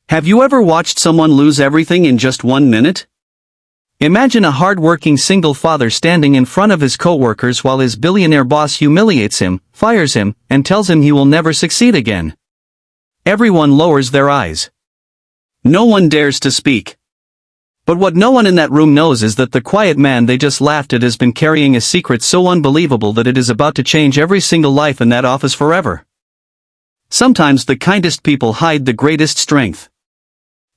Have you ever watched someone lose everything in just 1 minute? Imagine a hard-working single father standing in front of his co-workers while his billionaire boss humiliates him, fires him, and tells him he will never succeed again. Everyone lowers their eyes. No one dares to speak. But what no one in that room knows is that the quiet man they just laughed at has been carrying a secret so unbelievable that it is about to change every single life in that office forever. Sometimes the kindest people hide the greatest strength.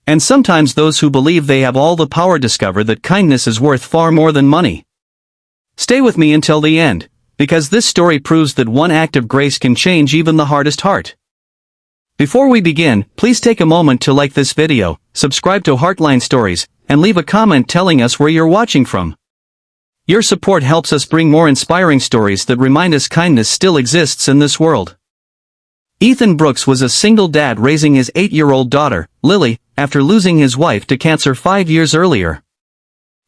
And sometimes those who believe they have all the power discover that kindness is worth far more than money. Stay with me until the end, because this story proves that one act of grace can change even the hardest heart. Before we begin, please take a moment to like this video, subscribe to Heartline Stories, and leave a comment telling us where you're watching from. Your support helps us bring more inspiring stories that remind us kindness still exists in this world. Ethan Brooks was a single dad raising his 8-year-old daughter, Lily, after losing his wife to cancer 5 years earlier.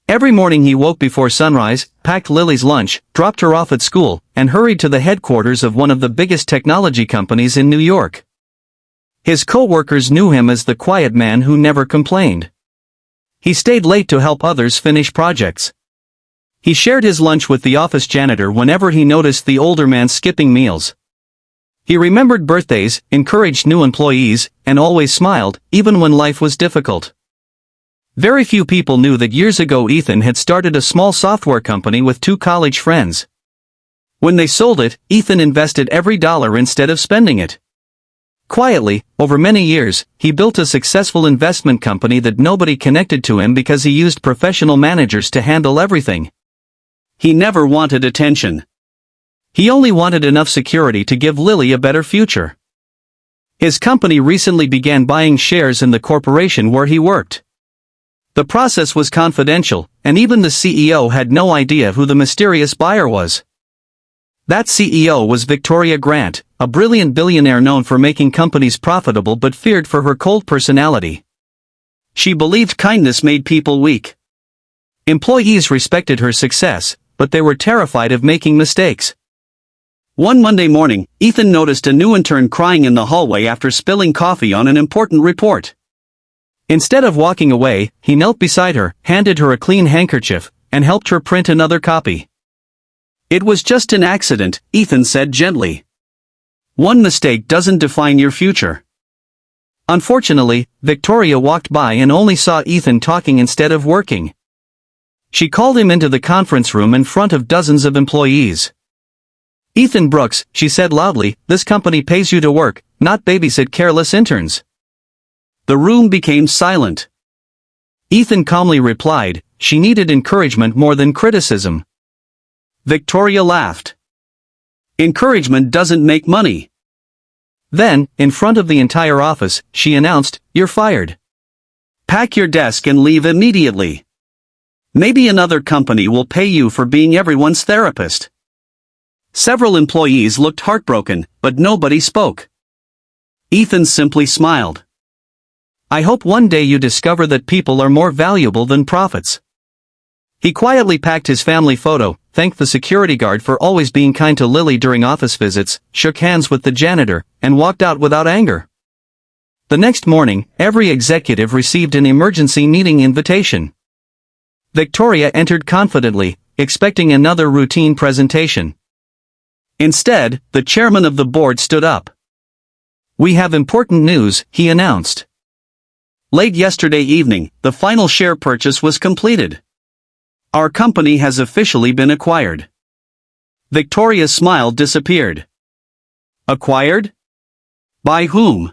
Every morning he woke before sunrise, packed Lily's lunch, dropped her off at school, and hurried to the headquarters of one of the biggest technology companies in New York. His co-workers knew him as the quiet man who never complained. He stayed late to help others finish projects. He shared his lunch with the office janitor whenever he noticed the older man skipping meals. He remembered birthdays, encouraged new employees, and always smiled, even when life was difficult. Very few people knew that years ago Ethan had started a small software company with 2 college friends. When they sold it, Ethan invested every dollar instead of spending it. Quietly, over many years, he built a successful investment company that nobody connected to him because he used professional managers to handle everything. He never wanted attention. He only wanted enough security to give Lily a better future. His company recently began buying shares in the corporation where he worked. The process was confidential, and even the CEO had no idea who the mysterious buyer was. That CEO was Victoria Grant, a brilliant billionaire known for making companies profitable but feared for her cold personality. She believed kindness made people weak. Employees respected her success, but they were terrified of making mistakes. One Monday morning, Ethan noticed a new intern crying in the hallway after spilling coffee on an important report. Instead of walking away, he knelt beside her, handed her a clean handkerchief, and helped her print another copy. "It was just an accident," Ethan said gently. "One mistake doesn't define your future." Unfortunately, Victoria walked by and only saw Ethan talking instead of working. She called him into the conference room in front of dozens of employees. "Ethan Brooks," she said loudly, "this company pays you to work, not babysit careless interns." The room became silent. Ethan calmly replied, "She needed encouragement more than criticism." Victoria laughed. "Encouragement doesn't make money." Then, in front of the entire office, she announced, "You're fired. Pack your desk and leave immediately. Maybe another company will pay you for being everyone's therapist." Several employees looked heartbroken, but nobody spoke. Ethan simply smiled. "I hope one day you discover that people are more valuable than profits." He quietly packed his family photo, thanked the security guard for always being kind to Lily during office visits, shook hands with the janitor, and walked out without anger. The next morning, every executive received an emergency meeting invitation. Victoria entered confidently, expecting another routine presentation. Instead, the chairman of the board stood up. "We have important news," he announced. "Late yesterday evening, the final share purchase was completed. Our company has officially been acquired." Victoria's smile disappeared. "Acquired? By whom?"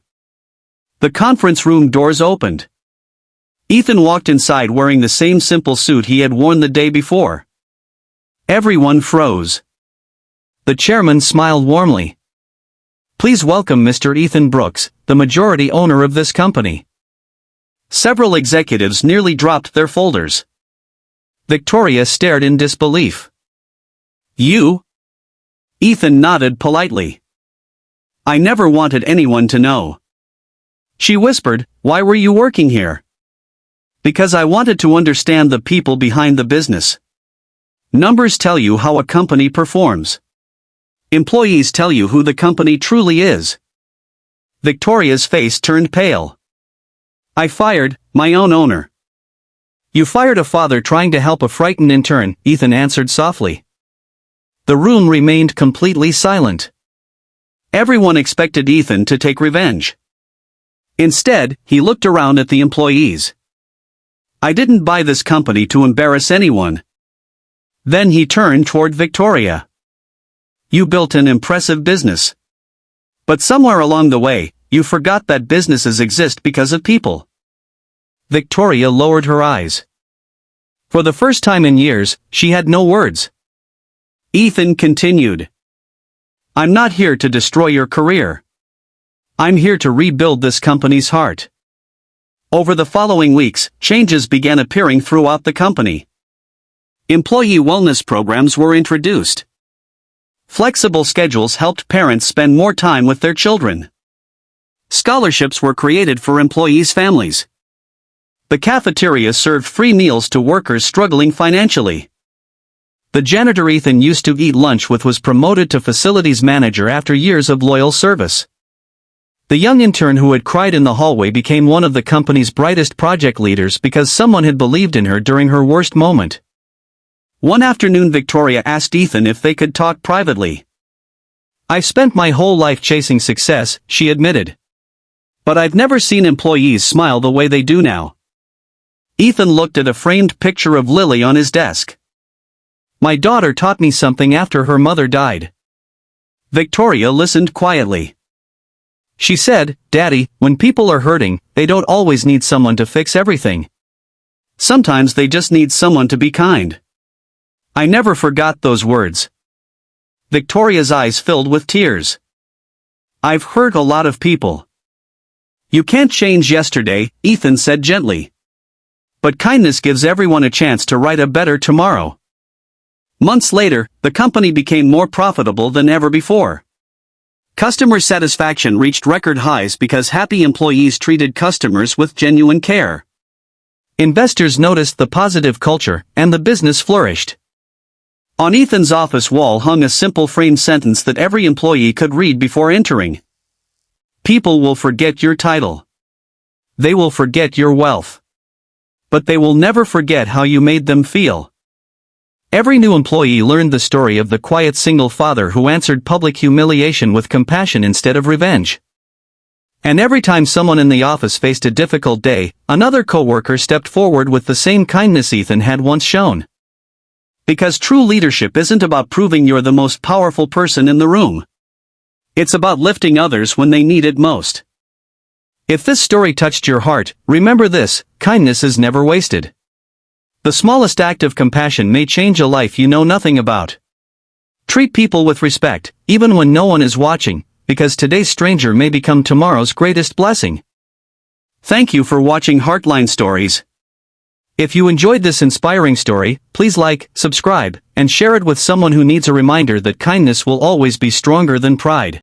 The conference room doors opened. Ethan walked inside wearing the same simple suit he had worn the day before. Everyone froze. The chairman smiled warmly. "Please welcome Mr. Ethan Brooks, the majority owner of this company." Several executives nearly dropped their folders. Victoria stared in disbelief. "You?" Ethan nodded politely. "I never wanted anyone to know." She whispered, "Why were you working here?" "Because I wanted to understand the people behind the business. Numbers tell you how a company performs. Employees tell you who the company truly is." Victoria's face turned pale. I fired my own owner. You fired a father trying to help a frightened intern, Ethan answered softly. The room remained completely silent. Everyone expected Ethan to take revenge. Instead, he looked around at the employees. I didn't buy this company to embarrass anyone. Then he turned toward Victoria. You built an impressive business. But somewhere along the way, you forgot that businesses exist because of people. Victoria lowered her eyes. For the first time in years, she had no words. Ethan continued. I'm not here to destroy your career. I'm here to rebuild this company's heart. Over the following weeks, changes began appearing throughout the company. Employee wellness programs were introduced. Flexible schedules helped parents spend more time with their children. Scholarships were created for employees' families. The cafeteria served free meals to workers struggling financially. The janitor Ethan used to eat lunch with was promoted to facilities manager after years of loyal service. The young intern who had cried in the hallway became one of the company's brightest project leaders because someone had believed in her during her worst moment. One afternoon Victoria asked Ethan if they could talk privately. I've spent my whole life chasing success, she admitted. But I've never seen employees smile the way they do now. Ethan looked at a framed picture of Lily on his desk. My daughter taught me something after her mother died. Victoria listened quietly. She said, Daddy, when people are hurting, they don't always need someone to fix everything. Sometimes they just need someone to be kind. I never forgot those words. Victoria's eyes filled with tears. I've hurt a lot of people. You can't change yesterday, Ethan said gently. But kindness gives everyone a chance to write a better tomorrow. Months later, the company became more profitable than ever before. Customer satisfaction reached record highs because happy employees treated customers with genuine care. Investors noticed the positive culture, and the business flourished. On Ethan's office wall hung a simple framed sentence that every employee could read before entering. People will forget your title. They will forget your wealth. But they will never forget how you made them feel. Every new employee learned the story of the quiet single father who answered public humiliation with compassion instead of revenge. And every time someone in the office faced a difficult day, another coworker stepped forward with the same kindness Ethan had once shown. Because true leadership isn't about proving you're the most powerful person in the room. It's about lifting others when they need it most. If this story touched your heart, remember this: kindness is never wasted. The smallest act of compassion may change a life you know nothing about. Treat people with respect, even when no one is watching, because today's stranger may become tomorrow's greatest blessing. Thank you for watching Heartline Stories. If you enjoyed this inspiring story, please like, subscribe, and share it with someone who needs a reminder that kindness will always be stronger than pride.